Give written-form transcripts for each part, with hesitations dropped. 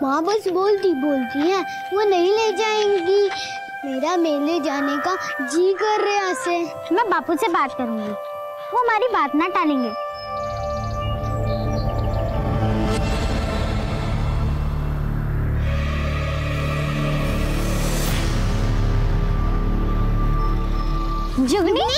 माँ बस बोलती बोलती है, वो नहीं ले जाएंगी। मेरा मेले जाने का जी कर रहा से। मैं बापू से बात करूंगी, वो हमारी बात ना टालेंगे। जुगनी,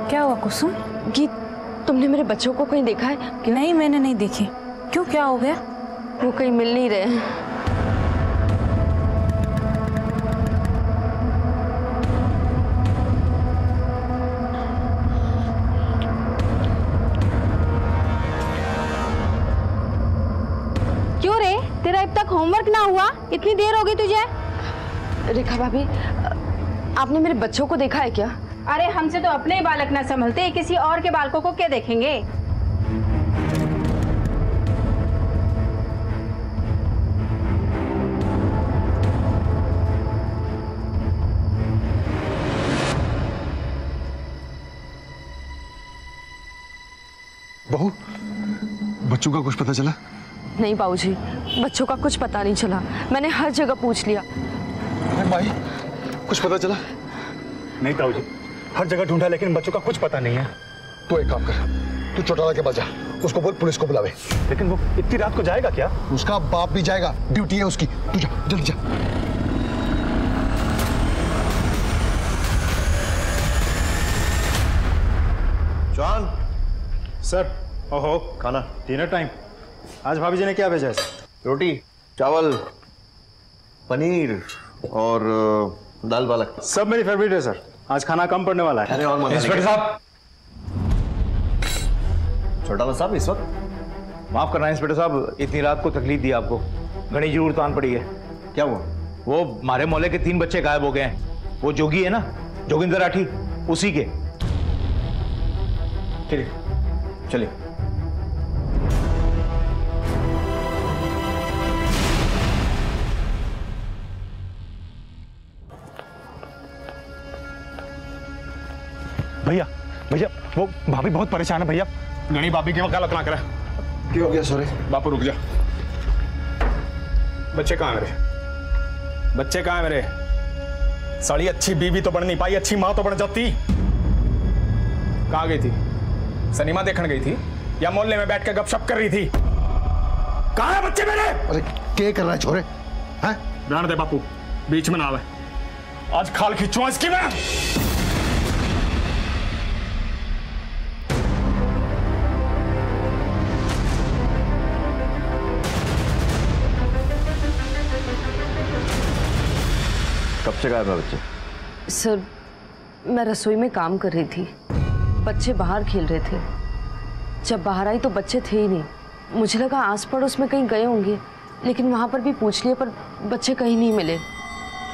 क्या हुआ कुसुम? कि तुमने मेरे बच्चों को कहीं देखा है? कि नहीं, मैंने नहीं देखे। क्यों, क्या हो गया? वो कहीं मिल नहीं रहे हैं। क्यों रे, तेरा अब तक होमवर्क ना हुआ? इतनी देर हो गई तुझे। रेखा भाभी, आपने मेरे बच्चों को देखा है क्या? अरे हमसे तो अपने ही बालक ना संभलते, किसी और के बालकों को क्या देखेंगे? बहू, बच्चों का कुछ पता चला? नहीं बाबूजी, बच्चों का कुछ पता नहीं चला। मैंने हर जगह पूछ लिया। अरे भाई, कुछ पता चला? नहीं ताऊ जी, हर जगह ढूंढा लेकिन बच्चों का कुछ पता नहीं है। तो एक काम कर, तू चौटाला के पास जा, उसको बोल पुलिस को बुलावे। लेकिन वो इतनी रात को जाएगा क्या? उसका बाप भी जाएगा, ड्यूटी है उसकी। तू जा, जल्दी जा। John sir. ओहो, खाना डिनर टाइम। आज भाभी जी ने क्या भेजा है? रोटी, चावल, पनीर और दाल पालक। सब मेरी फेवरेट है सर। आज खाना कम पड़ने वाला है। अरे और इंस्पेक्टर साहब। चौटाला साहब, इस वक्त माफ करना इंस्पेक्टर साहब, इतनी रात को तकलीफ दी आपको। घनी जरूरत आन पड़ी है। क्या हुआ? वो हमारे मोहल्ले के 3 बच्चे गायब हो गए हैं। वो जोगी है ना, जोगिंदर राठी, उसी के। चलिए चलिए। भैया भैया, वो भाभी बहुत परेशान है भैया। गणी भाभी की वकालत ना करे। क्या हो गया? सॉरी बापू रुक जा। बच्चे कहाँ है मेरे? बच्चे कहाँ है मेरे? साड़ी अच्छी बीवी तो बन नहीं पाई, अच्छी माँ तो बन जाती। कहाँ गई थी? सिनेमा देखने गई थी या मोहल्ले में बैठ के गपशप कर रही थी? कहाँ है बच्चे मेरे? अरे क्या कर रहा है छोरे? हैं? ध्यान दे बापू, बीच में ना आवे। आज खाल खींचूं इसकी मैं। कब से गायब है बच्चे? सर, मैं रसोई में काम कर रही थी, बच्चे बाहर खेल रहे थे। जब बाहर आई तो बच्चे थे ही नहीं। मुझे लगा आस पड़ोस में कहीं गए होंगे, लेकिन वहां पर भी पूछ लिया पर बच्चे कहीं नहीं मिले।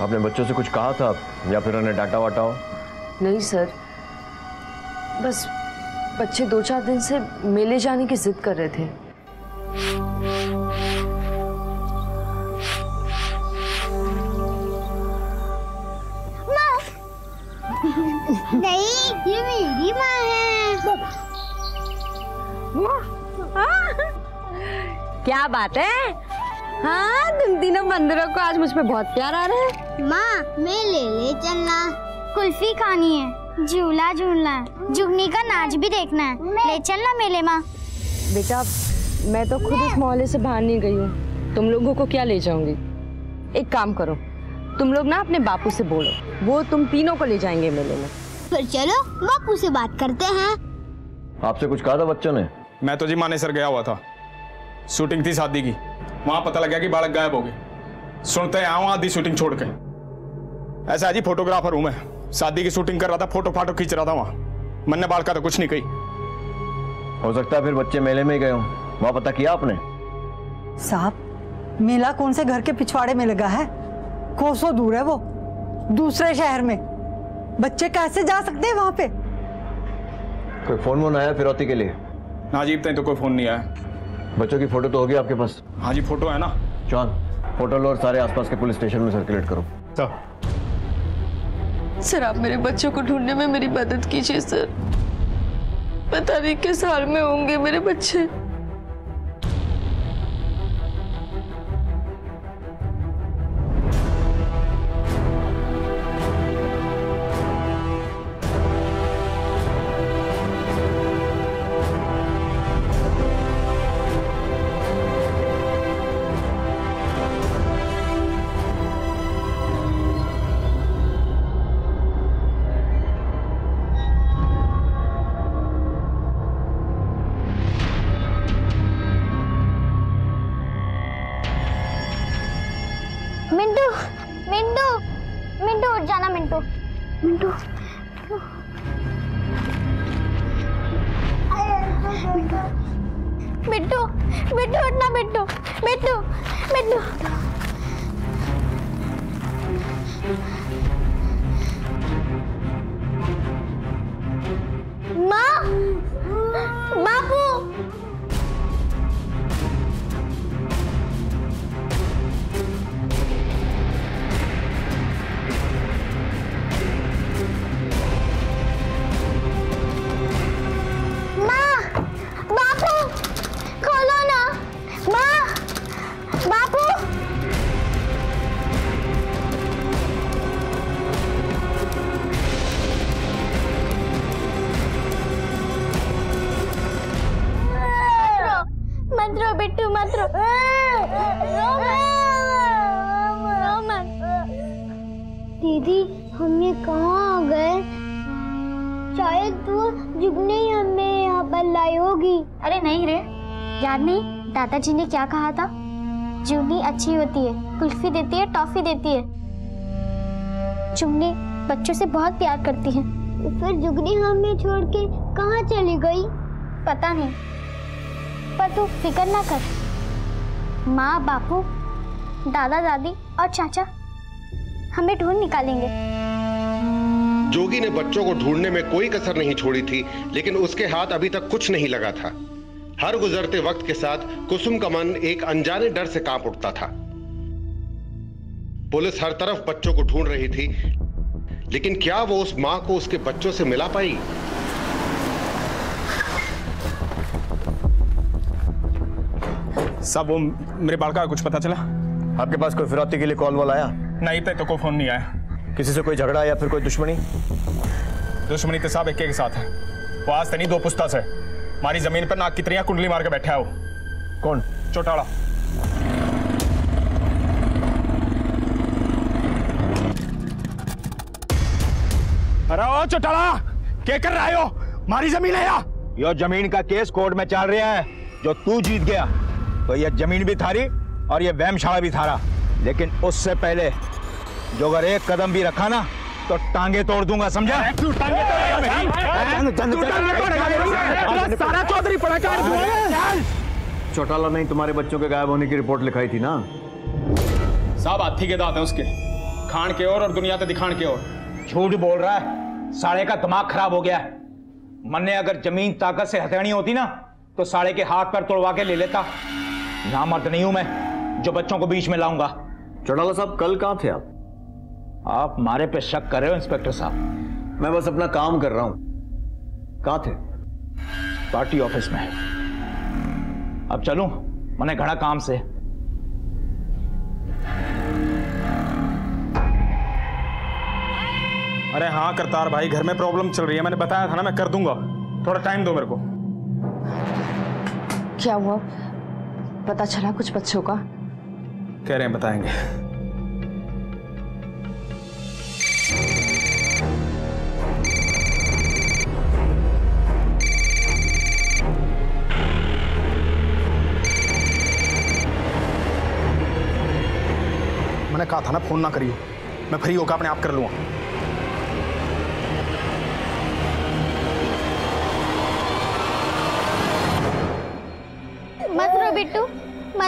आपने बच्चों से कुछ कहा था या फिर उन्हें डांटा वाटा हो? नहीं सर, बस बच्चे 2-4 दिन से मेले जाने की जिद कर रहे थे। नहीं, ये मेरी माँ है। क्या बात है? हाँ, तुम तीनों बंदरों को आज मुझ पे बहुत प्यार आ रहा है। माँ, मेले ले चलना, कुल्फी खानी है, झूला झूलना है, जुगनी का नाच भी देखना है। ले चलना मेले माँ। बेटा, मैं तो खुद इस मोहल्ले से बाहर नहीं गई हूँ, तुम लोगों को क्या ले जाऊंगी। एक काम करो, तुम लोग ना अपने बापू से बोलो, वो तुम तीनों को ले जाएंगे मेले में। फिर चलो बापू से बात करते हैं। आपसे कुछ कहा था बच्चों ने? मैं तो जी मानेसर गया हुआ था, शूटिंग थी शादी की। वहां पता लगा कि बालक गायब हो गए। सुनते आऊं आधी शूटिंग छोड़ के। ऐसा जी फोटोग्राफर हूं मैं, शादी की शूटिंग कर रहा था, फोटो फाटो खींच रहा था वहां। मैंने बाल का तो कुछ नहीं कही। हो सकता है फिर बच्चे मेले में ही गए हों, वहां पता किया आपने? साहब, मेला कौन से घर के पिछवाड़े में लगा है? कोसों दूर है वो, दूसरे शहर में। बच्चे कैसे जा सकते हैं वहां पे? कोई फोन वोन आया फिरौती के लिए? ना जी, तो कोई फोन नहीं आया। बच्चों की फोटो तो होगी आपके पास? हाँ जी, फोटो है ना। जॉन, फोटो लो और सारे आसपास के पुलिस स्टेशन में सर्कुलेट करो। सर, आप मेरे बच्चों को ढूंढने में मेरी मदद कीजिए सर। पता नहीं किस हाल में होंगे मेरे बच्चे। मिंटू, मिंटू, मिंटू उठ जाना। मिंटू, मिंटू, मिट्टू, मिट्टू उठना। मिट्टू, मिट्टू, मिट्टू। माँ, बापू। मत रो बिट्टू, मत रो। दीदी, हम ये कहाँ आ गए? शायद तू जुगनी हमें यहाँ पर लाई होगी। अरे नहीं रे, याद नहीं दादाजी ने क्या कहा था? जुगनी अच्छी होती है, कुल्फी देती है, टॉफी देती है। जुगनी बच्चों से बहुत प्यार करती है। तो फिर जुगनी हमें छोड़ के कहाँ चली गई? पता नहीं, पर तू फिक्र ना कर। माँ, बापू, दादा दादी और चाचा हमें ढूंढ निकालेंगे। जोगी ने बच्चों को ढूंढने में कोई कसर नहीं छोड़ी थी, लेकिन उसके हाथ अभी तक कुछ नहीं लगा था। हर गुजरते वक्त के साथ कुसुम का मन एक अनजाने डर से कांप उठता था। पुलिस हर तरफ बच्चों को ढूंढ रही थी, लेकिन क्या वो उस मां को उसके बच्चों से मिला पाई? सब वो मेरे बालका का कुछ पता चला? आपके पास कोई फिरौती के लिए कॉल वॉल आया? नहीं, तो कोई फोन नहीं आया। किसी से कोई झगड़ा या फिर कोई दुश्मनी? दुश्मनी तो सब एक के साथ है। वो आज नहीं 2 पुस्ता से हमारी जमीन पर नाक की तरह कुंडली मार के बैठा है। वो कौन? चौटाला। अरे ओ चौटाला, क्या कर रहा हो? हमारी जमीन है या? यो जमीन का केस कोर्ट में चल रहा है। जो तू जीत गया तो ये जमीन भी थारी और ये वहमशाला भी थारा, लेकिन उससे पहले जो अगर एक कदम भी रखा ना तो टांगे तोड़ दूंगा, समझा? सारा चौधरी पड़ा। चौटाला ने तुम्हारे बच्चों के गायब होने की रिपोर्ट लिखाई थी ना? साहब हाथी के दांत हैं उसके, खान के और दुनिया ते दिखान के और। झूठ बोल रहा है, साले का दिमाग खराब हो गया है। मन ने अगर जमीन ताकत से हथेनी होती ना तो साले के हाथ पैर तोड़वा के ले लेता। नामर्द नहीं हूं मैं जो बच्चों को बीच में लाऊंगा। चौटाला साहब, कल कहां थे आप? आप मारे पे शक कर रहे हो इंस्पेक्टर साहब? मैं बस अपना काम कर रहा हूं। कहां थे? पार्टी ऑफिस में। अब चलूं, मैंने घड़ा काम से। अरे हाँ करतार भाई, घर में प्रॉब्लम चल रही है। मैंने बताया था ना, मैं कर दूंगा। थोड़ा टाइम दो मेरे को। क्या हुआ? पता चला कुछ बच्चों का? कह रहे हैं बताएंगे। मैंने कहा था ना फोन ना करियो, मैं फ्री होकर अपने आप कर लूंगा।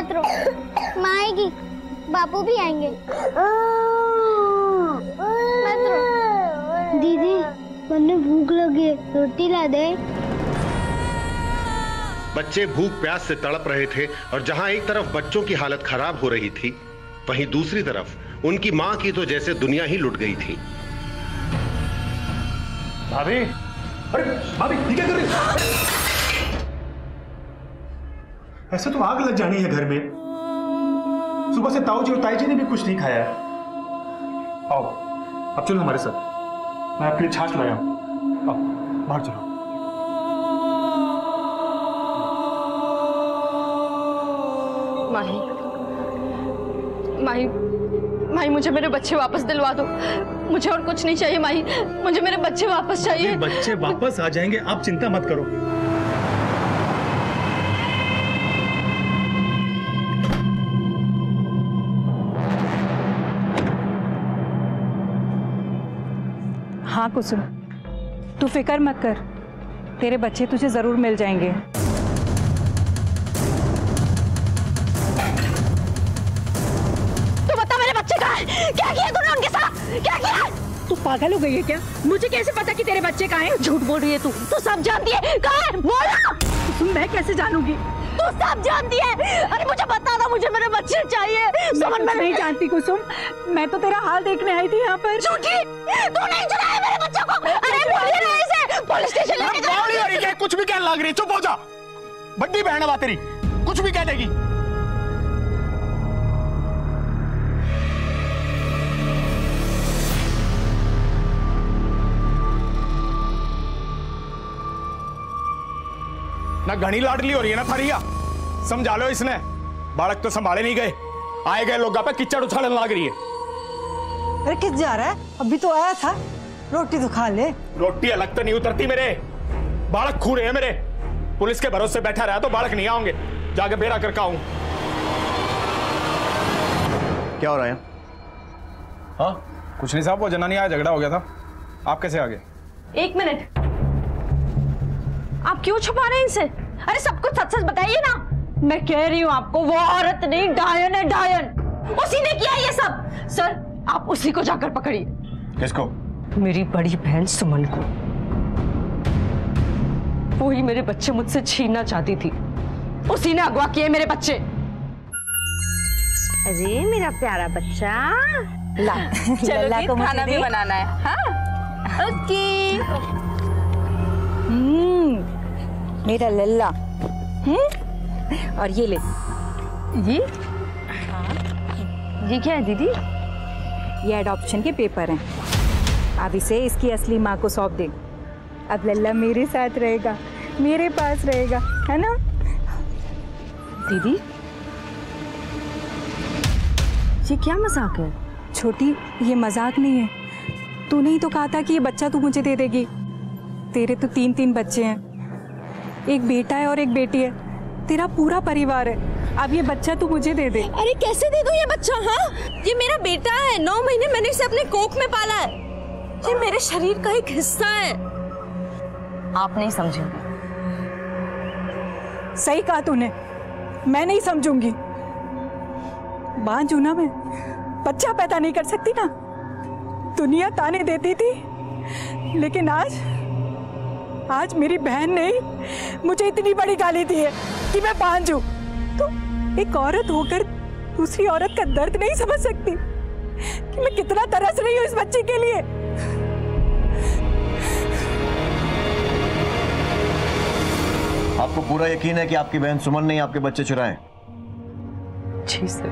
मत रो, माँ आएगी, बापू भी आएंगे। मत रो। दीदी मुझे भूख लगी है, रोटी ला दे। बच्चे भूख प्यास से तड़प रहे थे और जहां एक तरफ बच्चों की हालत खराब हो रही थी, वहीं दूसरी तरफ उनकी मां की तो जैसे दुनिया ही लुट गई थी। भाभी, अरे भाभी ये क्या कर रही है? ऐसे तो आग लग जानी है घर में। सुबह से ताऊ जी और ताई जी ने भी कुछ नहीं खाया है। आओ अब चलो हमारे साथ, मैं आपके लिए छाछ लाया हूं। आओ बाहर चलो। माही, माही, माही मुझे मेरे बच्चे वापस दिलवा दो। मुझे और कुछ नहीं चाहिए माही, मुझे मेरे बच्चे वापस चाहिए। बच्चे वापस आ जाएंगे, आप चिंता मत करो। हाँ कुसुम, तू फिक्र मत कर, तेरे बच्चे तुझे जरूर मिल जाएंगे। तू बता मेरे बच्चे कहाँ हैं? क्या किया तूने उनके साथ? क्या किया? तू पागल हो गई है क्या? मुझे कैसे पता कि तेरे बच्चे कहाँ हैं? झूठ बोल रही है तू सब जानती है। कहाँ है? बोला। कुसुम मैं कैसे जानूंगी? तू सब जानती है। अरे मुझे बता दो, मुझे मेरे बच्चे चाहिए। समझ में नहीं जानती कुसुम, मैं तो तेरा हाल देखने आई थी यहाँ पर। झूठी, तू नहीं चुराया मेरे बच्चों को। अरे बोलिए ना इसे, पुलिस स्टेशन लेके जाओ। कुछ भी कहने लग रही, चुप हो जा। बड्डी बहन है बात तेरी, कुछ भी कह देगी। ना घनी लाडली हो रही है ना थारी, समझा लो इसने। बालक तो संभाले नहीं गए, आए गए लोग पे किचड़ उछालने लग रही है। अरे किस जा रहा है? अभी तो आया था, रोटी तो खा ले। रोटी अलग तो नहीं उतरती मेरे, बालक खू रहे हैं मेरे। पुलिस के भरोसे बैठा रहा तो बालक नहीं आऊंगे, जाके बेरा करके आऊं। क्या हो रहा है? हाँ कुछ नहीं साहब, वो जनानी आया, झगड़ा हो गया था। आप कैसे आ गए? एक मिनट, आप क्यों छुपा रहे हैं इनसे? अरे सब कुछ सच सच बताइए ना। मैं कह रही हूँ आपको, वो औरत नहीं, डायन है डायन। उसी ने किया ये सब। सर आप उसी को जाकर पकड़िए। किसको? मेरी बड़ी बहन सुमन को। वो ही मेरे बच्चे मुझसे छीनना चाहती थी, उसी ने अगवा किए मेरे बच्चे। अरे मेरा प्यारा बच्चा, ला लल्ला को खाना भी बनाना है। हाँ ओके। मेरा लल्ला। और ये ले। ये क्या है दीदी? ये एडॉप्शन के पेपर हैं। अब इसे इसकी असली माँ को सौंप दे। अब लल्ला मेरे साथ रहेगा, मेरे पास रहेगा, है ना? दीदी ये क्या मजाक है? छोटी, ये मजाक नहीं है। तूने ही तो कहा था कि ये बच्चा तू मुझे दे देगी। तेरे तो 3 बच्चे हैं, एक बेटा है और एक बेटी है, तेरा पूरा परिवार है। अब ये बच्चा तू मुझे दे दे। अरे कैसे दे दूं ये बच्चा? हाँ ये मेरा बेटा है, 9 महीने मैंने इसे अपने कोख में पाला है। ये मेरे शरीर का एक हिस्सा है। आप नहीं समझे। सही कहा तूने, मैं नहीं समझूंगी। बांझ हूं ना मैं, बच्चा पैदा नहीं कर सकती ना। दुनिया ताने देती थी, लेकिन आज मेरी बहन ने मुझे इतनी बड़ी गाली दी है कि मैं बांझ हूं। तो एक औरत होकर दूसरी औरत का दर्द नहीं समझ सकती कि मैं कितना तरस रही हूं इस बच्चे के लिए। आपको पूरा यकीन है कि आपकी बहन सुमन ने आपके बच्चे चुराए? जी सर,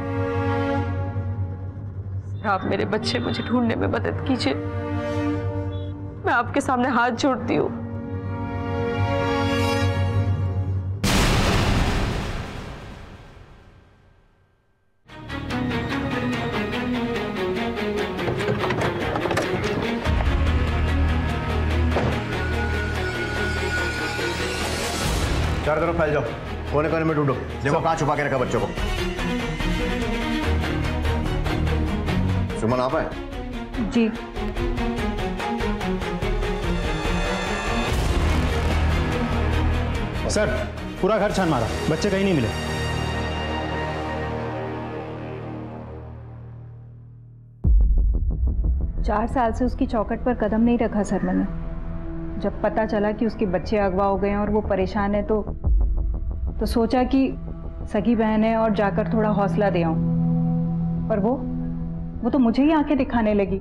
आप मेरे बच्चे मुझे ढूंढने में मदद कीजिए। मैं आपके सामने हाथ जोड़ती हूँ। चारों तरफ फैल जाओ, कोने कोने में ढूंढो, देखो कहाँ छुपा के रखा बच्चों को। सुमन आप है? जी। सर पूरा घर छान मारा, बच्चे कहीं नहीं मिले। 4 साल से उसकी चौखट पर कदम नहीं रखा सर मैंने। जब पता चला कि उसके बच्चे अगवा हो गए हैं और वो परेशान है तो सोचा कि सगी बहन है और जाकर थोड़ा हौसला दे आऊं। पर वो तो मुझे ही आंखें दिखाने लगी।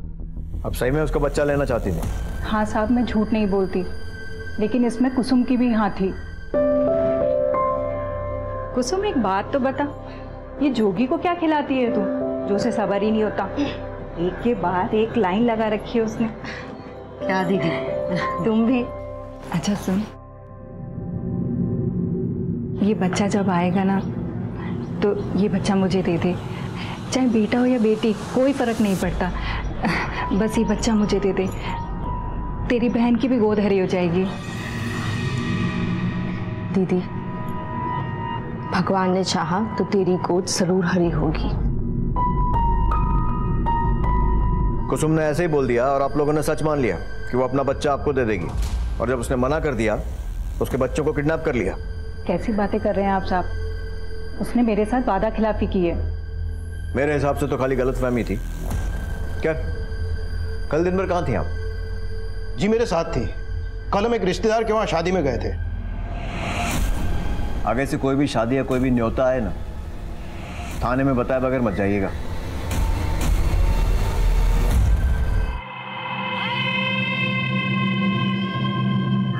अब सही में उसका बच्चा लेना चाहती थी? हाँ साहब, मैं झूठ नहीं बोलती, लेकिन इसमें कुसुम की भी हाँ थी। कुसुम एक बात तो बता, ये जोगी को क्या खिलाती है तू जो उसे सबर ही नहीं होता? एक के बाद एक लाइन लगा रखी है उसने। क्या दीदी, तुम भी। अच्छा सुन, ये बच्चा जब आएगा ना तो ये बच्चा मुझे दे दे, चाहे बेटा हो या बेटी कोई फर्क नहीं पड़ता, बस ये बच्चा मुझे दे दे। तेरी बहन की भी गोद हरी हो जाएगी। दीदी भगवान ने चाहा तो तेरी गोद जरूर हरी होगी। कुसुम ने ऐसे ही बोल दिया और आप लोगों ने सच मान लिया कि वो अपना बच्चा आपको दे देगी, और जब उसने मना कर दिया तो उसके बच्चों को किडनैप कर लिया। कैसी बातें कर रहे हैं आप साहब? उसने मेरे साथ वादा खिलाफी की है। मेरे हिसाब से तो खाली गलतफहमी थी। क्या कल दिन भर कहाँ थी आप? जी मेरे साथ थी। कल हम एक रिश्तेदार के वहां शादी में गए थे। आगे से कोई भी शादी या कोई भी न्योता आए ना, थाने में बताए बगैर मत जाइएगा।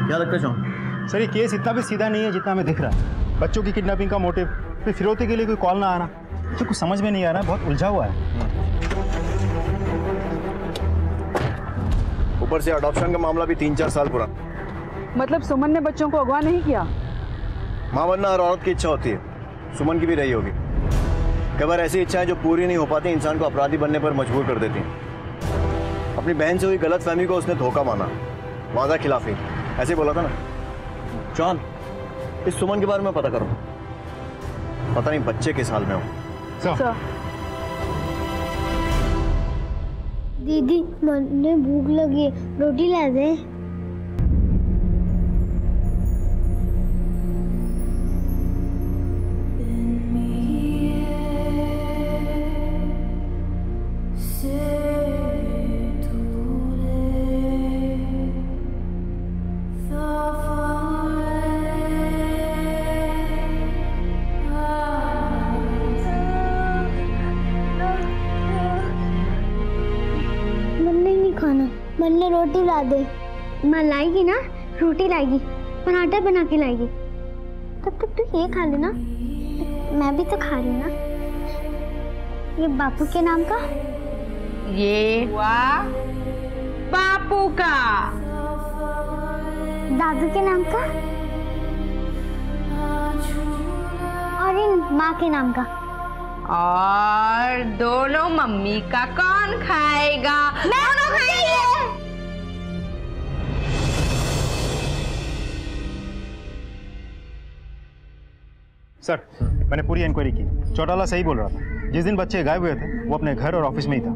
क्या लगता है सर, ये केस इतना भी सीधा नहीं है जितना हमें दिख रहा है। बच्चों की किडनैपिंग का मोटिव, फिर फिरौती के लिए कोई कॉल ना आना, तो कुछ समझ में नहीं आ रहा, बहुत उलझा हुआ है। ऊपर से अडॉप्शन का मामला भी 3-4 साल पुराना। मतलब सुमन ने बच्चों को अगवा नहीं किया? मां बनना हर औरत की इच्छा होती है, सुमन की भी रही होगी। कई बार ऐसी इच्छाएं जो पूरी नहीं हो पाती इंसान को अपराधी बनने पर मजबूर कर देती हैं। अपनी बहन से हुई गलतफहमी को उसने धोखा माना, वादा खिलाफी, ऐसे बोला था ना। जॉन, इस सुमन के बारे में पता करो, पता नहीं बच्चे किस हाल में हो। दीदी मुझे भूख लगी है, रोटी ला दे। मन्ने रोटी ला दे। माँ लाएगी ना, रोटी लाएगी, पराठा बना के लाएगी। तब तक तू ये खा लेना, मैं भी तो खा रही हूँ ना। ये बापू के नाम का, ये हुआ बापू का। दादू के नाम का, और इन माँ के नाम का। और दोनों मम्मी का कौन खाएगा? दोनों खाएंगे। सर, मैंने पूरी इंक्वायरी की। चौटाला सही बोल रहा था। जिस दिन बच्चे गायब हुए थे वो अपने घर और ऑफिस में ही था।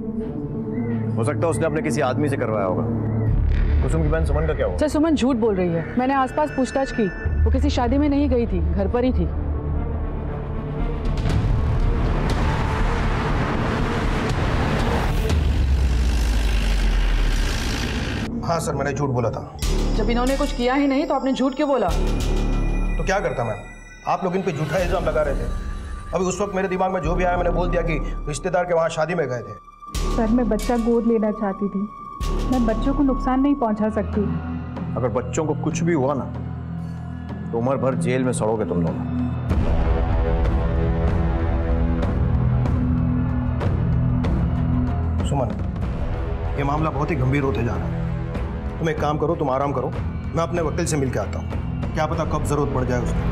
हो सकता है उसने अपने किसी आदमी से करवाया होगा। कुसुम की बहन सुमन का क्या हुआ? सर, सुमन झूठ बोल रही है। मैंने आसपास पूछताछ की, वो किसी शादी में नहीं गई थी, घर पर ही थी। हाँ सर, मैंने झूठ बोला था। जब इन्होंने कुछ किया ही नहीं तो आपने झूठ क्यों बोला? तो क्या करता मैं? आप लोग इन पे झूठा इल्जाम लगा रहे थे। अभी उस वक्त मेरे दिमाग में जो भी आया मैंने बोल दिया कि रिश्तेदार के वहाँ शादी में गए थे। सर, मैं बच्चा गोद लेना चाहती थी, मैं बच्चों को नुकसान नहीं पहुंचा सकती। अगर बच्चों को कुछ भी हुआ ना तो उम्र भर जेल में सड़ोगे तुम लोग। सुमन, ये मामला बहुत ही गंभीर होते जा रहा है। तुम एक काम करो, तुम आराम करो, मैं अपने वकील से मिल के आता हूँ। क्या पता कब जरूरत पड़ जाए उसकी।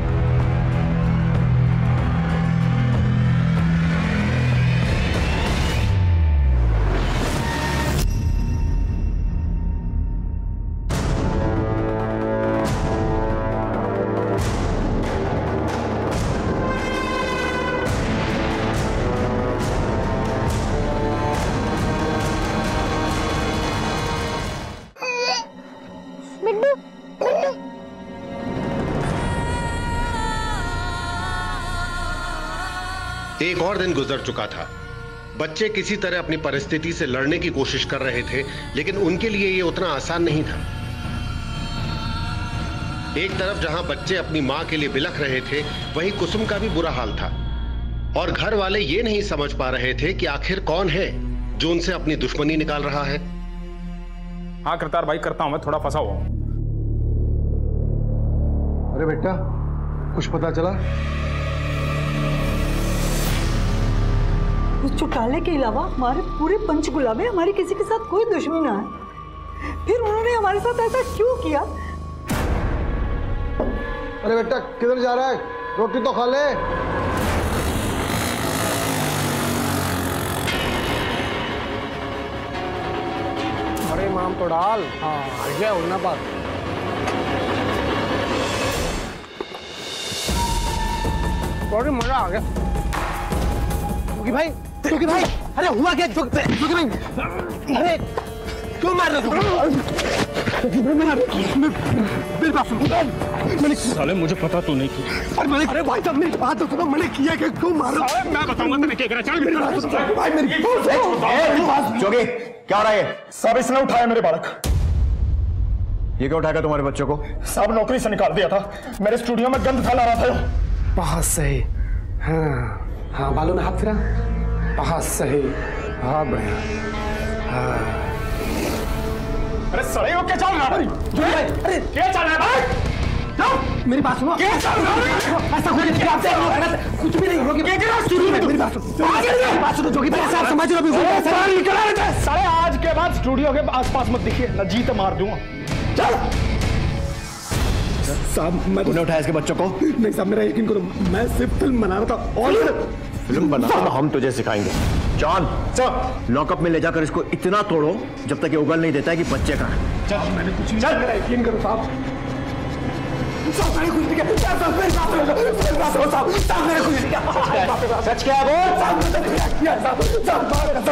एक और दिन गुजर चुका था। बच्चे किसी तरह अपनी परिस्थिति से लड़ने की कोशिश कर रहे थे, लेकिन उनके लिए यह उतना आसान नहीं था। एक तरफ जहां बच्चे अपनी मां के लिए बिलख रहे थे, वहीं कुसुम का भी बुरा हाल था। और घर वाले ये नहीं समझ पा रहे थे कि आखिर कौन है जो उनसे अपनी दुश्मनी निकाल रहा है। हाँ करतार भाई, करता हूं मैं, थोड़ा फंसा हुआ हूं। अरे बेटा, कुछ पता चला? उस चौटाले के अलावा हमारे पूरे पंचकुला में हमारी किसी के साथ कोई दुश्मनी ना है, फिर उन्होंने हमारे साथ ऐसा क्यों किया? अरे बेटा, किधर जा रहा है? रोटी तो खा ले। अरे माम तो डाल। हाँ आ गया होना बात। बड़ी मजा आ गया। जोगी भाई, अरे हुआ क्या? जोगी भाई, अरे क्यों मार रहे हो? मेरी बात सुनो। साले मुझे पता तू नहीं किया। अरे भाई साहब मेरी बात तो सुनो, मैंने किया कि क्यों मार रहे हो? मैं बताऊंगा तुम्हें क्या करा। चल मेरी बात सुनो भाई, मेरी जोगी, क्या हो रहा है? सब इसने उठाया मेरे बालक। ये क्या उठाएगा तुम्हारे बच्चों को? सब नौकरी से निकाल दिया था, मेरे स्टूडियो में गंद फैला रहा था। बहुत सही। हाँ हाँ, बालों में हाथ फिरा। बहुत सही, बहुत बढ़िया। हाँ। अरे सड़े हो क्या चल रहा है? अरे क्या चल रहा है भाई? मेरी बात सुनो। क्या चल रहा है? ऐसा कुछ भी नहीं होगी। मेरी बात सुनो जोगी भाई, ऐसा समझ लो। सारे आज के बाद स्टूडियो के आसपास मत दिखिए, न जीत मार दूंगा। चल साहब, मैं तूने उठाया इसके बच्चों को? नहीं साहब, मेरा यकीन करो, मैं सिर्फ फिल्म बना रहा था। और फिल्म बनाना हम तुझे सिखाएंगे। जॉन, लॉकअप में ले जाकर इसको इतना तोड़ो जब तक ये उगल नहीं देता है कि बच्चे का है। चल, मैंने कुछ नहीं, मेरा यकीन करो साहब। साहब मैंने कुछ नहीं किया। साहब मेरी बात सुनो। साहब मैंने कुछ नहीं किया। सच क्या बोल? साहब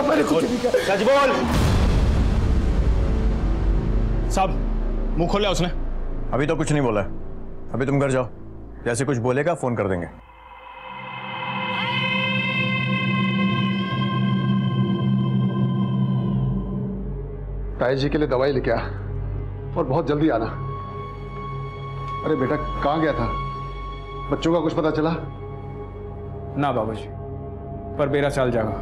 मैंने कुछ नहीं किया। सच बोल। साहब मुंह खोला उसने? अभी तो कुछ नहीं बोला है। अभी तुम घर जाओ, जैसे कुछ बोलेगा फोन कर देंगे। ताई जी के लिए दवाई लेके आ और बहुत जल्दी आना। अरे बेटा, कहाँ गया था? बच्चों का कुछ पता चला? ना बाबूजी, पर मेरा चल जाएगा।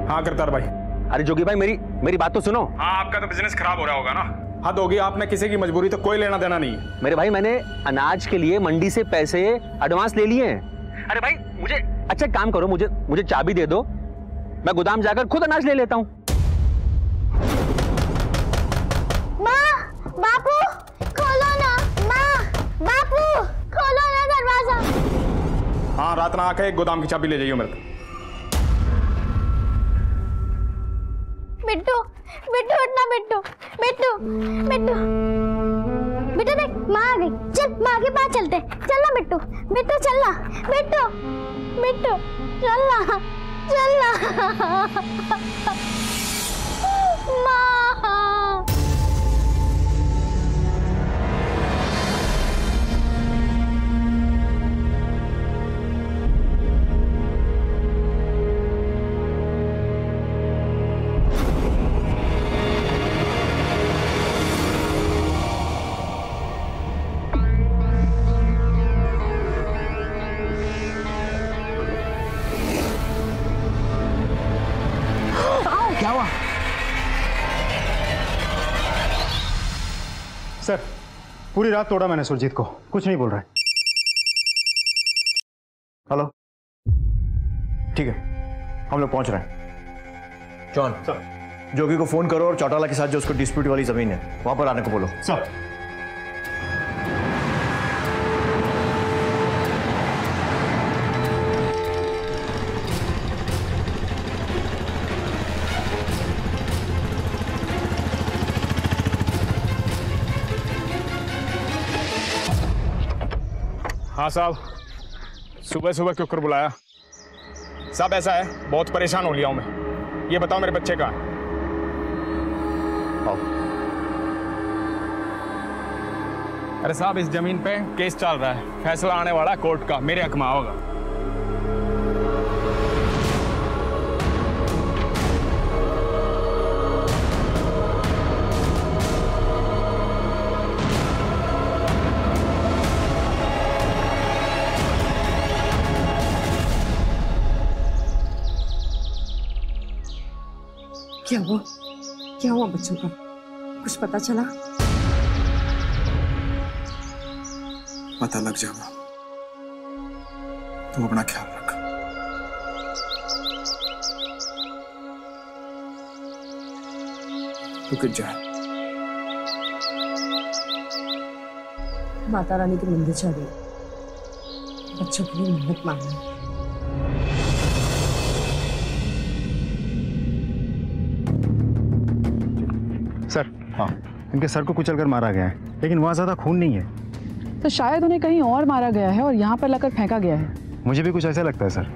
हाँ करतार भाई। अरे जोगी भाई, मेरी बात तो सुनो। हाँ, आपका तो बिजनेस खराब हो रहा होगा ना। हद होगी, आपने किसी की मजबूरी तो कोई लेना देना नहीं है। मेरे भाई, मैंने अनाज के लिए मंडी से पैसे एडवांस ले लिए हैं। अरे भाई मुझे अच्छा काम करो, मुझे चाबी दे दो, मैं गोदाम जाकर खुद अनाज ले लेता हूँ। माँ, बापू खोलो ना। माँ, बापू खोलो ना दरवाजा। हाँ, रात ना आके एक गोदाम की चाबी ले जाइए मेरे को। बिट्टू, बिट्टू उठना। बिट्टू, बिट्टू, बिट्टू, बिट्टू देख, माँ आ गई। चल माँ के पास चलते। चल ना बिट्टू, बिट्टू चलना। बिट्टू, बिट्टू चलना, चलना। माँ, क्या हुआ? सर, पूरी रात तोड़ा मैंने सुरजीत को, कुछ नहीं बोल रहा है। हेलो, ठीक है, हम लोग पहुंच रहे हैं। जॉन, जोगी को फोन करो और चौटाला के साथ जो उसको डिस्प्यूट वाली जमीन है वहां पर आने को बोलो। सर। हाँ साहब, सुबह सुबह क्यों कर बुलाया? साहब ऐसा है, बहुत परेशान हो लिया हूं मैं। ये बताओ मेरे बच्चे का। अरे साहब, इस जमीन पे केस चल रहा है, फैसला आने वाला है कोर्ट का, मेरे हक में होगा। क्या हुआ? क्या हुआ बच्चों का? कुछ पता चला? पता लग जाएगा। तुम अपना ख्याल रख। तू कित जाए? माता रानी के मंदिर चल रही, बच्चों के लिए मन्नत मांगना। सर, हाँ, इनके सर को कुचल कर मारा गया है, लेकिन वहाँ ज्यादा खून नहीं है। तो शायद उन्हें कहीं और मारा गया है और यहाँ पर लाकर फेंका गया है। मुझे भी कुछ ऐसा लगता है सर।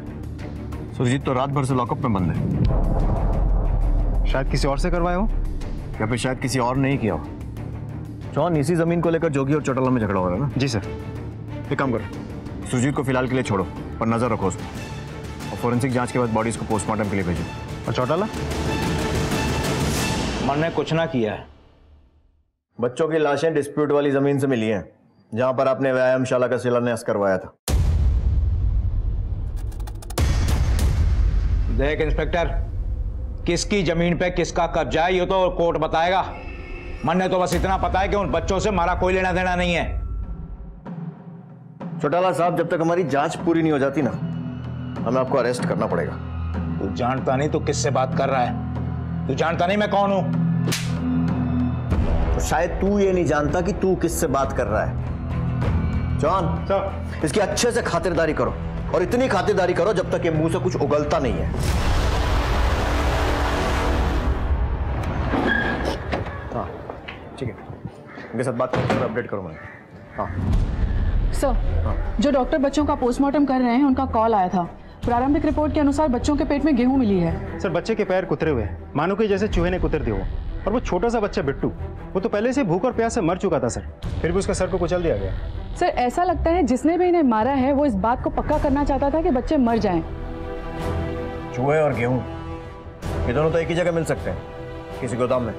सुरजीत तो रात भर से लॉकअप में बंद है। शायद किसी और से करवाए हो, या फिर शायद किसी और ने ही किया हो। जॉन, इसी जमीन को लेकर जोगी और चौटाला में झगड़ा हो रहा है ना? जी सर। एक काम करो, सुरजीत को फिलहाल के लिए छोड़ो पर नजर रखो उसको, और फोरेंसिक जांच के बाद बॉडीज को पोस्टमार्टम के लिए भेजो। और चौटाला? मैंने कुछ ना किया है। बच्चों की लाशें डिस्प्यूट वाली जमीन से मिली हैं, जहां पर आपने व्यायामशाला का शिलान्यास करवाया था। देख इंस्पेक्टर, किसकी जमीन पे किसका कब्जा है ये तो कोर्ट बताएगा। मैंने तो बस इतना पता है कि उन बच्चों से हमारा कोई लेना देना नहीं है। चौटाला साहब, जब तक हमारी जांच पूरी नहीं हो जाती ना, हमें आपको अरेस्ट करना पड़ेगा। तू जानता नहीं तू किससे बात कर रहा है? तू जानता नहीं मैं कौन हूं? तो शायद तू ये नहीं जानता कि तू किससे बात कर रहा है। जॉन सर, इसकी अच्छे से खातिरदारी करो, और इतनी खातिरदारी करो जब तक ये मुंह से कुछ उगलता नहीं है। हाँ ठीक है, उनके साथ बात करके अपडेट करो मैं। हाँ सर, जो डॉक्टर बच्चों का पोस्टमार्टम कर रहे हैं उनका कॉल आया था। प्रारंभिक रिपोर्ट के अनुसार बच्चों के पेट में गेहूं मिली है। सर, बच्चे के पैर कुतरे हुए हैं, मानो कि जैसे चूहे ने कुतर दिए हो। और वो छोटा सा बच्चा बिट्टू, वो तो पहले से भूख और प्यास से मर चुका था सर, फिर भी उसका सर को कुचल दिया गया। सर, ऐसा लगता है जिसने भी इन्हें मारा है वो इस बात को पक्का करना चाहता था कि बच्चे मर जाएं। चूहे और गेहूं, ये दोनों तो एक ही जगह मिल सकते हैं, किसी गोदाम में।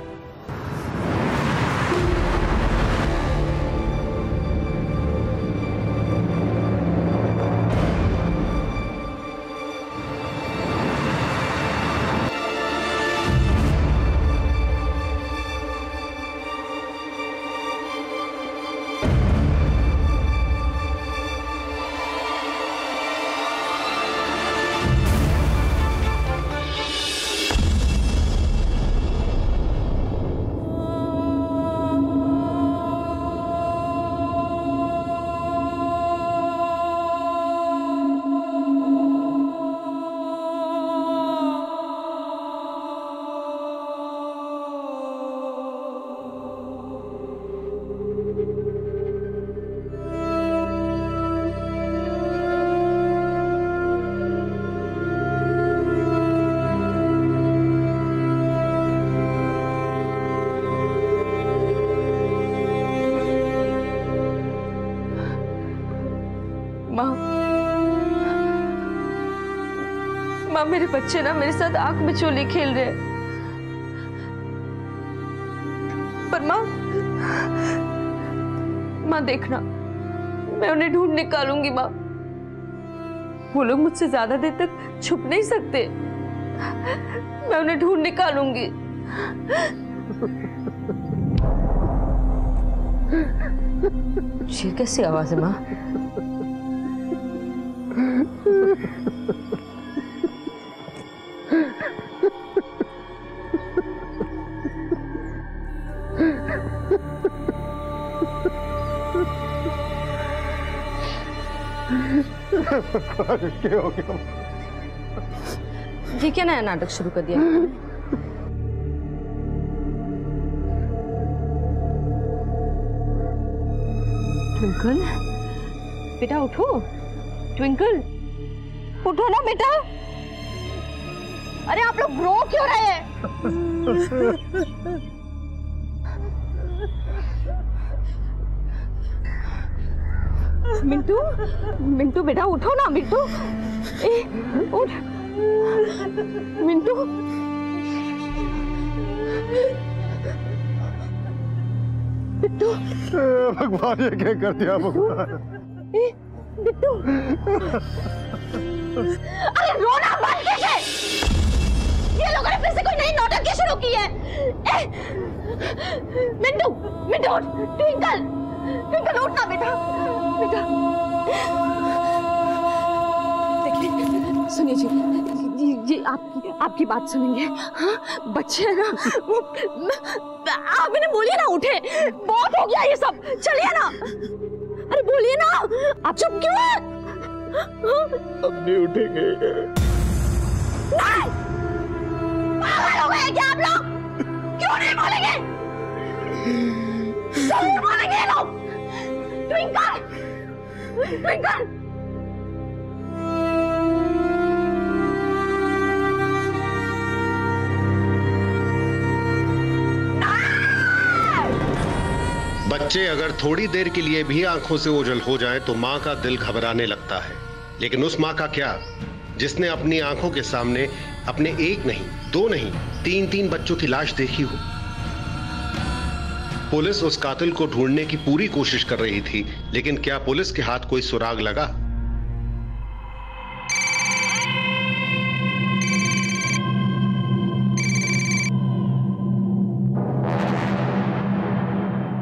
माँ, मेरे बच्चे ना मेरे साथ आंख में चोली खेल रहे हैं, पर माँ देखना, मैं उन्हें ढूंढ निकालूंगी। माँ, वो लोग मुझसे ज्यादा देर तक छुप नहीं सकते, मैं उन्हें ढूंढ निकालूंगी। ये कैसी आवाज है माँ? क्या हो गया? ये क्या नया नाटक शुरू कर दिया? ट्विंकल, बेटा उठो। ट्विंकल, उठो ना बेटा। अरे आप लोग रो क्यों रहे हैं? मिंटू, मिंटू बेटा उठो ना मिंटू, उठ मिंटू। बिट्टू, भगवान ये क्या कर दिया भगवान। बिट्टू, अरे रोना बंद कीजिए, ये लोगों ने फिर से कोई नई नौटंकी शुरू की है। मिंटू, मिंटू उठ, ट्विंकल, ट्विंकल उठना बेटा, बेटा। देखिए, सुनिए जी, ये आपकी बात सुनेंगे। हाँ, बच्चे है ना, आप इन्हें बोलिए ना उठे, बहुत हो गया ये सब, चलिए ना, अरे बोलिए ना, आप चुप क्यों हैं? अब नहीं उठेंगे। नहीं, पागल हो गए क्या आप लोग? क्यों नहीं बोलेंगे? क्यों नहीं बोलेंगे लोग? ट्विंकल, ट्विंकल, बच्चे अगर थोड़ी देर के लिए भी आंखों से ओझल हो जाएं तो मां का दिल घबराने लगता है, लेकिन उस मां का क्या जिसने अपनी आंखों के सामने अपने एक नहीं, दो नहीं, तीन बच्चों की लाश देखी हो। पुलिस उस कातिल को ढूंढने की पूरी कोशिश कर रही थी, लेकिन क्या पुलिस के हाथ कोई सुराग लगा?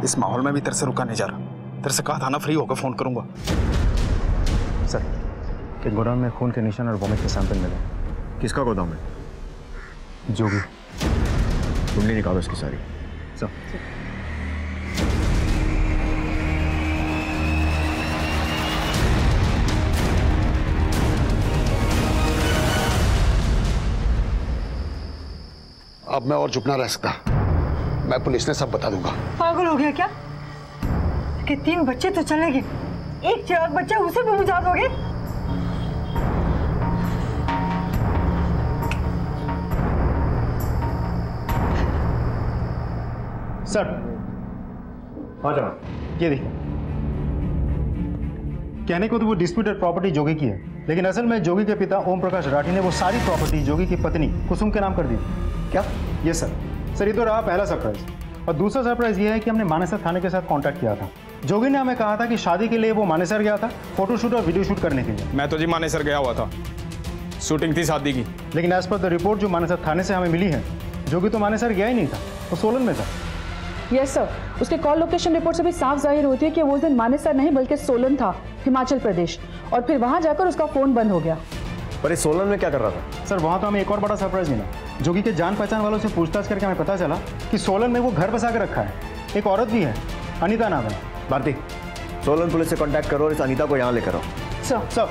इस माहौल में भी तेरे से रुका नहीं जा रहा। तेरे से कहा था ना फ्री होकर फोन करूंगा। सर, एक गोदाम में खून के निशान और वोमिट के सैंपल मिले। किसका गोदाम है? जोगी। कुंडली निकालो इसकी सारी। सर। अब मैं और चुप ना रह सकता, मैं पुलिस ने सब बता दूंगा। पागल हो गया क्या? कि 3 बच्चे तो चले गए, एक चिराग बच्चा उसे भी बुझा दोगे? सर आ जाओ, ये देखिए। कहने को तो वो डिस्प्यूटेड प्रॉपर्टी जोगी की है, लेकिन असल में जोगी के पिता ओम प्रकाश राठी ने वो सारी प्रॉपर्टी जोगी की पत्नी कुसुम के नाम कर दी। क्या? ये सर ये तो रहा पहला सरप्राइज। और दूसरा सरप्राइज ये है कि हमने मानेसर थाने के साथ कांटेक्ट किया था। जोगी ने हमें कहा था कि शादी के लिए वो मानेसर गया था, फोटोशूट और वीडियो शूट करने के लिए। मैं तो जी मानेसर गया हुआ था, शूटिंग थी शादी की। लेकिन एज पर द रिपोर्ट जो मानेसर थाने से हमें मिली है, जोगी तो मानेसर गया ही नहीं था, वो सोलन में था। यस सर, उसके कॉल लोकेशन रिपोर्ट से भी साफ जाहिर होती है कि वो उस दिन मानेसर नहीं बल्कि सोलन था, हिमाचल प्रदेश, और फिर वहां जाकर उसका फोन बंद हो गया। पर इस सोलन में क्या कर रहा था? सर वहां तो हमें एक और बड़ा सरप्राइज मिला। जोगी के जान पहचान वालों से पूछताछ करके हमें पता चला कि सोलन में वो घर बसा के रखा है। एक औरत भी है, अनीता नाम है। भारती, सोलन पुलिस से कांटेक्ट करो और इस अनीता को यहाँ लेकर आओ। सब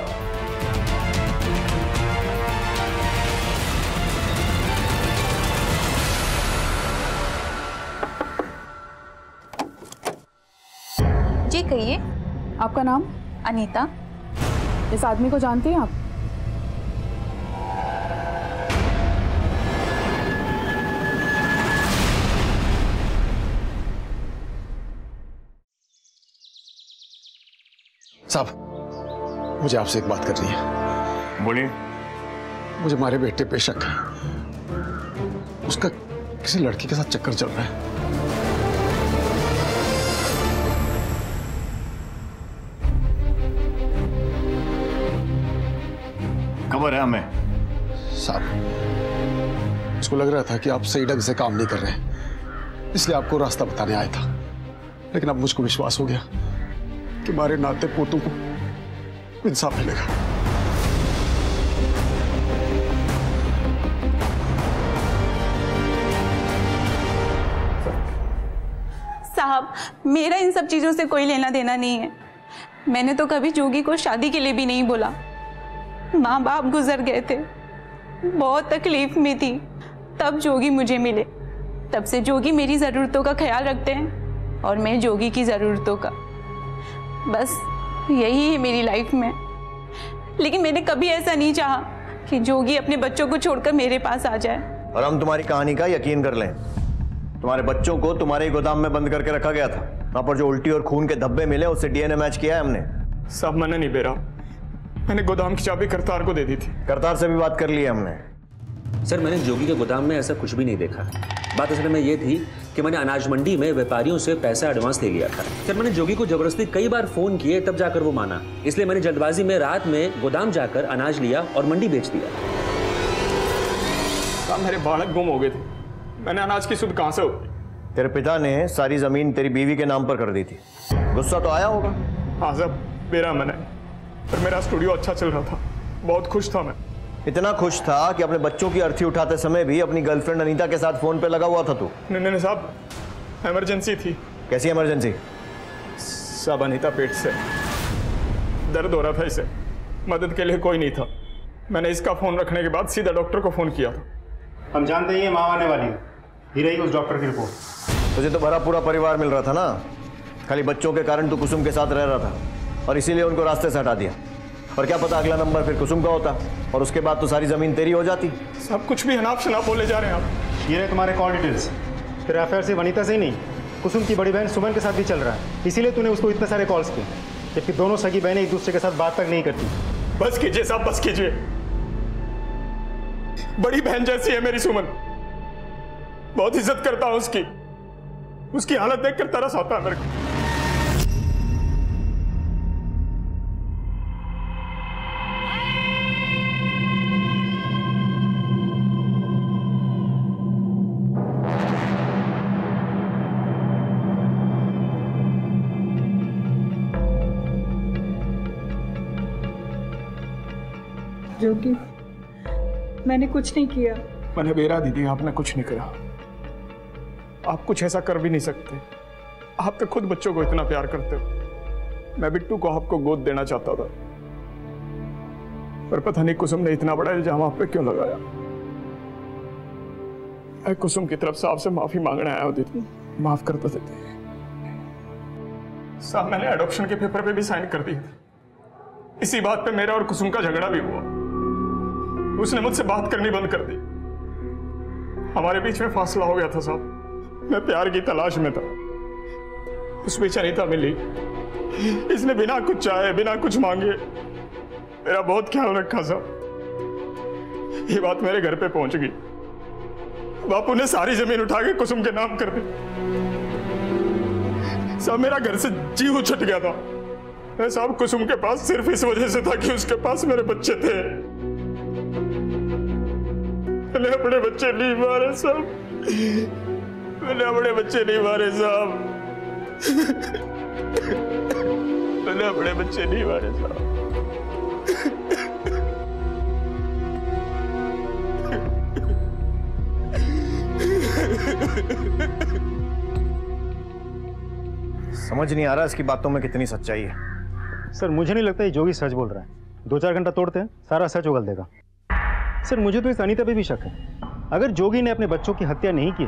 जी कहिए। आपका नाम? अनीता। इस आदमी को जानती हैं आप? साहब, मुझे आपसे एक बात करनी है। बोलिए। मुझे हमारे बेटे पे शक है, उसका किसी लड़की के साथ चक्कर चल रहा है। खबर है हमें। साहब, इसको लग रहा था कि आप सही ढंग से काम नहीं कर रहे हैं, इसलिए आपको रास्ता बताने आया था। लेकिन अब मुझको विश्वास हो गया कि हमारे नाते पोतों को इंसाफ मिलेगा। साहब, मेरा इन सब चीजों से कोई लेना देना नहीं है। मैंने तो कभी जोगी को शादी के लिए भी नहीं बोला। माँ बाप गुजर गए थे, बहुत तकलीफ में थी, तब जोगी मुझे मिले। तब से जोगी मेरी ज़रूरतों का ख्याल रखते हैं और मैं जोगी की ज़रूरतों का। बस यही है मेरी लाइफ में। लेकिन मैंने कभी ऐसा नहीं चाहा कि जोगी अपने बच्चों को छोड़कर मेरे पास आ जाए। और हम तुम्हारी कहानी का यकीन कर लें। तुम्हारे बच्चों को तुम्हारे ही गोदाम में बंद करके रखा गया था। वहां पर जो उल्टी और खून के धब्बे मिले उससे डीएनए मैच किया है हमने। साहब मैंने नहीं बेरा, मैंने गोदाम की चाबी करतार को दे दी थी। करतार से भी बात कर ली है हमने। सर मैंने जोगी के गोदाम में ऐसा कुछ भी नहीं देखा। बात असल में ये थी कि मैंने अनाज मंडी में व्यापारियों से पैसा एडवांस ले लिया था। सर मैंने जोगी को जबरदस्ती कई बार फोन किए तब जाकर वो माना, इसलिए मैंने जल्दबाजी में रात में गोदाम जाकर अनाज लिया और मंडी बेच दिया। साहब मेरे बालक गुम हो गए थे, मैंने अनाज की सुध कहां से होगी? तेरे पिता ने सारी जमीन तेरी बीवी के नाम पर कर दी थी, गुस्सा तो आया होगा। हाँ साहब मेरा मन है, पर मेरा स्टूडियो अच्छा चल रहा था, बहुत खुश था मैं। इतना खुश था कि अपने बच्चों की अर्थी उठाते समय भी अपनी गर्लफ्रेंड अनीता के साथ फोन पे लगा हुआ था तू। नहीं साहब, इमरजेंसी थी। कैसी इमरजेंसी? साहब अनीता पेट से दर्द हो रहा था, इसे मदद के लिए कोई नहीं था। मैंने इसका फोन रखने के बाद सीधा डॉक्टर को फोन किया था। हम जानते ही माँ आने वाली है, ही रही उस डॉक्टर की रिपोर्ट। तुझे तो भरा पूरा परिवार मिल रहा था ना, खाली बच्चों के कारण तू कुसुम के साथ रह रहा था और इसीलिए उनको रास्ते से हटा दिया। और क्या पता अगला नंबर फिर कुसुम का होता और उसके बाद तो सारी जमीन तेरी हो जाती। सब कुछ भी अनाप शनाप बोले जा रहे हैं आप। ये रहे तुम्हारे कॉल डिटेल्स। तेरा अफेयर सिर्फ अनीता से ही नहीं, कुसुम की बड़ी बहन सुमन के साथ भी चल रहा है, इसीलिए तूने उसको इतने सारे कॉल्स किए, जबकि दोनों सगी बहनें एक दूसरे के साथ बात तक नहीं करती। बस कीजिए साहब, बस कीजिए। बड़ी बहन जैसी है मेरी सुमन, बहुत इज्जत करता हूं उसकी। उसकी हालत देखकर तरस आता है मेरे को। जोगी, मैंने कुछ नहीं किया। मैंने बेरा दीदी, आपने कुछ नहीं करा। आप कुछ ऐसा कर भी नहीं सकते, आप तो खुद बच्चों को इतना प्यार करते हो। मैं बिट्टू को आपको गोद देना चाहता था, पर पता नहीं कुसुम ने इतना बड़ा इल्जाम आप पे क्यों लगाया। मैं कुसुम की तरफ से आपसे माफी मांगने आया हूं दीदी, माफ कर दो दीदी। साहब मैंने एडॉप्शन के पेपर पे भी साइन कर दिए थे। इसी बात पे मेरा और कुसुम का झगड़ा भी हुआ, उसने मुझसे बात करनी बंद कर दी, हमारे बीच में फासला हो गया था साहब। मैं प्यार की तलाश में था, उस बीच अनीता मिली, इसने बिना कुछ चाहे बिना कुछ मांगे मेरा बहुत ख्याल रखा साहब। ये बात मेरे घर पे पहुंच गई, बापू ने सारी जमीन उठा के कुसुम के नाम कर दी साहब। मेरा घर से जी उछट गया था। मैं साहब कुसुम के पास सिर्फ इस वजह से था कि उसके पास मेरे बच्चे थे। मैंने अपने बच्चे नहीं मारे साहब, मैंने अपने बच्चे नहीं मारे साहब, मैंने अपने बच्चे नहीं मारे साहब। समझ नहीं आ रहा इसकी बातों में कितनी सच्चाई है। सर मुझे नहीं लगता ये जोगी सच बोल रहा है। 2-4 घंटा तोड़ते हैं, सारा सच उगल देगा। सर मुझे तो इस अनीता पे भी शक है। अगर जोगी ने अपने बच्चों की हत्या नहीं की,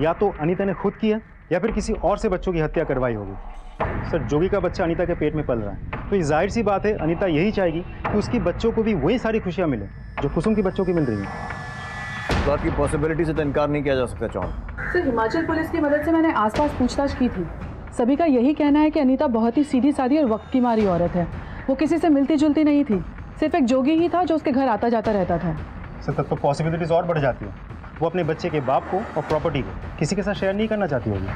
या तो अनीता ने खुद किया या फिर किसी और से बच्चों की हत्या करवाई होगी। सर जोगी का बच्चा अनीता के पेट में पल रहा है, तो ये जाहिर सी बात है अनीता यही चाहेगी कि उसकी बच्चों को भी वही सारी खुशियाँ मिले जो कुसुम की बच्चों की मिल रही है। इस बात की पॉसिबिलिटी से तो इनकार नहीं किया जा सकता चौहान। सर हिमाचल पुलिस की मदद से मैंने आसपास पूछताछ की थी। सभी का यही कहना है कि अनीता बहुत ही सीधी सादी और वक्त की मारी औरत है। वो किसी से मिलती जुलती नहीं थी, सिर्फ एक जोगी ही था जो उसके घर आता जाता रहता था। सर तब तो पॉसिबिलिटीज और बढ़ जाती है। वो अपने बच्चे के बाप को और प्रॉपर्टी को किसी के साथ शेयर नहीं करना चाहती होगी।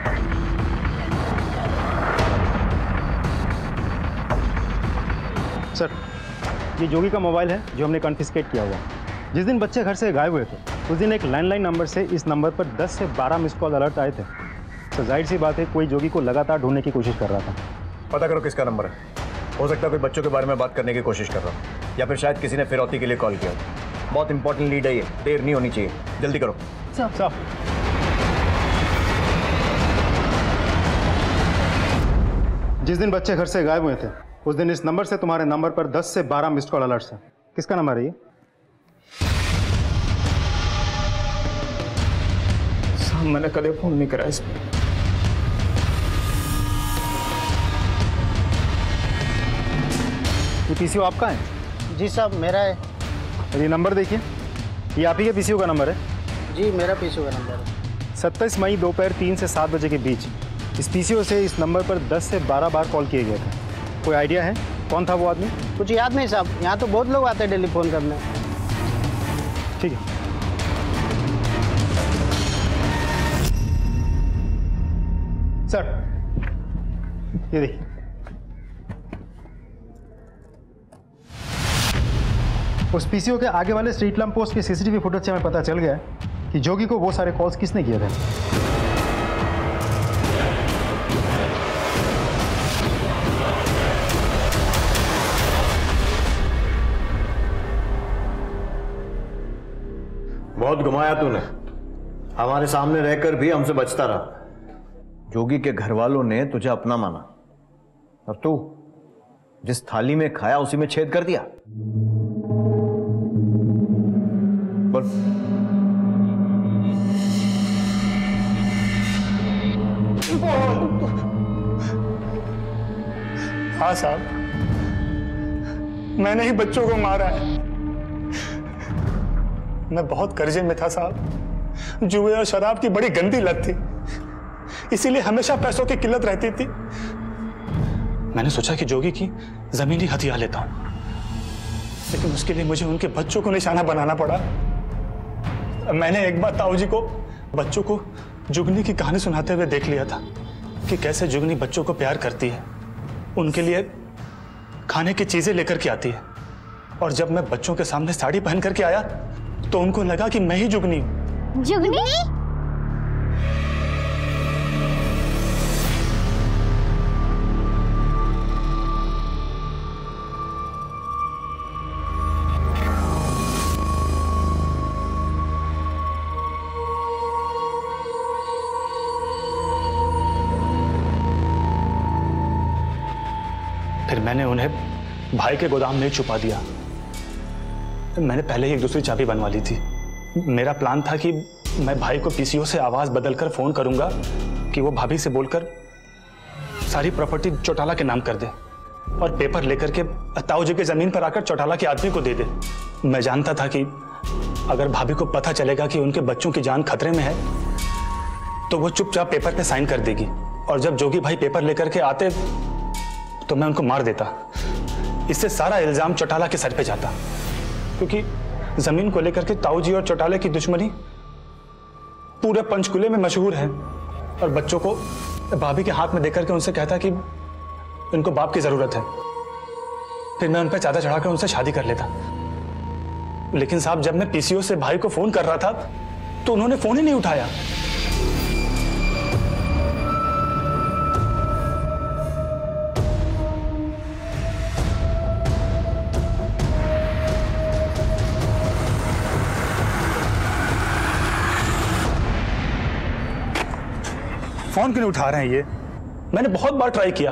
सर ये जोगी का मोबाइल है जो हमने कॉन्फिस्केट किया हुआ। जिस दिन बच्चे घर से गायब हुए थे उस दिन एक लैंडलाइन नंबर से इस नंबर पर 10 से 12 मिस कॉल अलर्ट आए थे। तो जाहिर सी बात है कोई जोगी को लगातार ढूंढने की कोशिश कर रहा था। पता करो किसका नंबर है। हो सकता है कोई बच्चों के बारे में बात करने की कोशिश कर रहा हो, या फिर शायद किसी ने फिरौती के लिए कॉल किया। बहुत इंपॉर्टेंट लीड है ये, देर नहीं होनी चाहिए, जल्दी करो। सर जिस दिन बच्चे घर से गायब हुए थे उस दिन इस नंबर से तुम्हारे नंबर पर 10 से 12 मिस्ड कॉल अलर्ट्स हैं। किसका नंबर है ये? मैंने कभी फोन नहीं करा इस पर। ये पीसीओ आपका है? जी साहब मेरा है। ये नंबर देखिए, ये आप ही के पीसीओ का नंबर है? जी मेरा पीसीओ का नंबर है। 27 मई दोपहर 3 से 7 बजे के बीच इस पीसीओ से इस नंबर पर 10 से 12 बार कॉल किए गए थे। कोई आइडिया है कौन था वो आदमी? कुछ याद नहीं साहब, यहाँ तो बहुत लोग आते हैं डेली फोन करने। ठीक है। सर ये देखिए, उस पीसीओ के आगे वाले स्ट्रीट लैंप पोस्ट के सीसीटीवी फुटेज से हमें पता चल गया कि जोगी को वो सारे कॉल्स किसने किए थे। बहुत घुमाया तूने, हमारे सामने रहकर भी हमसे बचता रहा। जोगी के घर वालों ने तुझे अपना माना और तू जिस थाली में खाया उसी में छेद कर दिया। बोल। हाँ साहब, मैंने ही बच्चों को मारा है। मैं बहुत कर्जे में था साहब, जुए और शराब की बड़ी गंदी लत थी, इसीलिए हमेशा पैसों की किल्लत रहती थी। मैंने सोचा कि जोगी की जमीन ही हथिया लेता हूं, लेकिन उसके लिए मुझे उनके बच्चों को निशाना बनाना पड़ा। मैंने एक बार ताऊ जी को बच्चों को जुगनी की कहानी सुनाते हुए देख लिया था कि कैसे जुगनी बच्चों को प्यार करती है, उनके लिए खाने की चीजें लेकर के आती है। और जब मैं बच्चों के सामने साड़ी पहन करके आया तो उनको लगा कि मैं ही जुगनी हूं। जुगनी? फिर मैंने उन्हें भाई के गोदाम में छुपा दिया। मैंने पहले ही एक दूसरी चाबी बनवा ली थी। मेरा प्लान था कि मैं भाई को पीसीओ से आवाज बदलकर फोन करूंगा कि वो भाभी से बोलकर सारी प्रॉपर्टी चौटाला के नाम कर दे और पेपर लेकर के ताऊ जी की जमीन पर आकर चौटाला के आदमी को दे दे। मैं जानता था कि अगर भाभी को पता चलेगा कि उनके बच्चों की जान खतरे में है तो वो चुपचाप पेपर पे साइन कर देगी, और जब जोगी भाई पेपर लेकर के आते तो मैं उनको मार देता। इससे सारा इल्जाम चौटाला के सर पे जाता, क्योंकि जमीन को लेकर के ताऊ जी और चौटाले की दुश्मनी पूरे पंचकुले में मशहूर है। और बच्चों को भाभी के हाथ में देकर के उनसे कहता कि इनको बाप की जरूरत है, फिर मैं उन पर चादर चढ़ाकर उनसे शादी कर लेता। लेकिन साहब, जब मैं पीसीओ से भाई को फोन कर रहा था तो उन्होंने फोन ही नहीं उठाया। फोन क्यों नहीं उठा रहे हैं ये? मैंने बहुत बार ट्राई किया।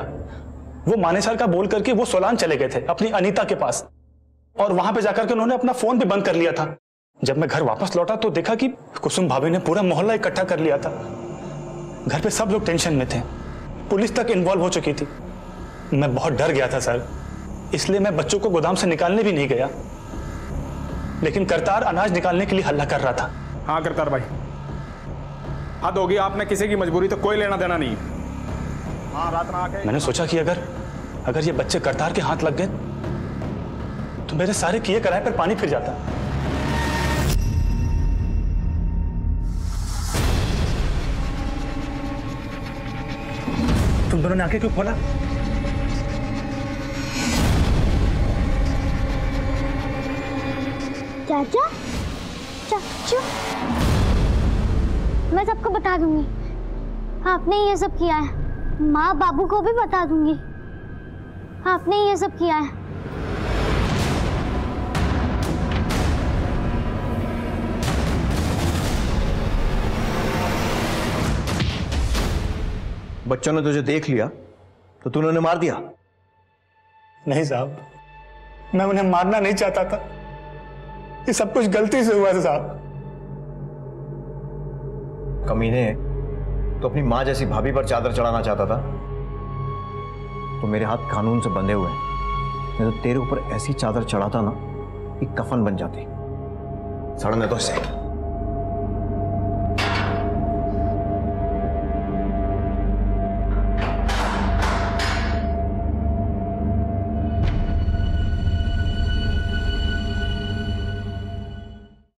वो मानेसर का बोल करके वो सोलान चले गए थे अपनी अनीता के पास, और वहां पे जाकर के उन्होंने अपना फोन भी बंद कर लिया था। जब मैं घर वापस लौटा तो देखा कि कुसुम भाभी ने पूरा मोहल्ला इकट्ठा कर लिया था। घर पे सब लोग टेंशन में थे, पुलिस तक इन्वॉल्व हो चुकी थी। मैं बहुत डर गया था सर, इसलिए मैं बच्चों को गोदाम से निकालने भी नहीं गया। लेकिन करतार अनाज निकालने के लिए हल्ला कर रहा था। हाँ करतार भाई, हद होगी, आपने किसी की मजबूरी तो कोई लेना देना नहीं। हाँ रात में आके मैंने सोचा कि अगर ये बच्चे करतार के हाथ लग गए तो मेरे सारे किए कराए पर पानी फिर जाता। तुम दोनों ने आके क्यों खोला? चाचा, चाचू, मैं सबको बता दूंगी आपने ये सब किया है। माँ बाबू को भी बता दूंगी आपने ये सब किया है। बच्चों ने तुझे देख लिया तो तूने उन्हें मार दिया? नहीं साहब, मैं उन्हें मारना नहीं चाहता था। ये सब कुछ गलती से हुआ था साहब। कमीने, तो अपनी माँ जैसी भाभी पर चादर चढ़ाना चाहता था तो मेरे हाथ कानून से बंधे हुए हैं। मैं तो तेरे ऊपर ऐसी चादर चढ़ाता ना कि कफन बन जाती। सड़ने दो इसे।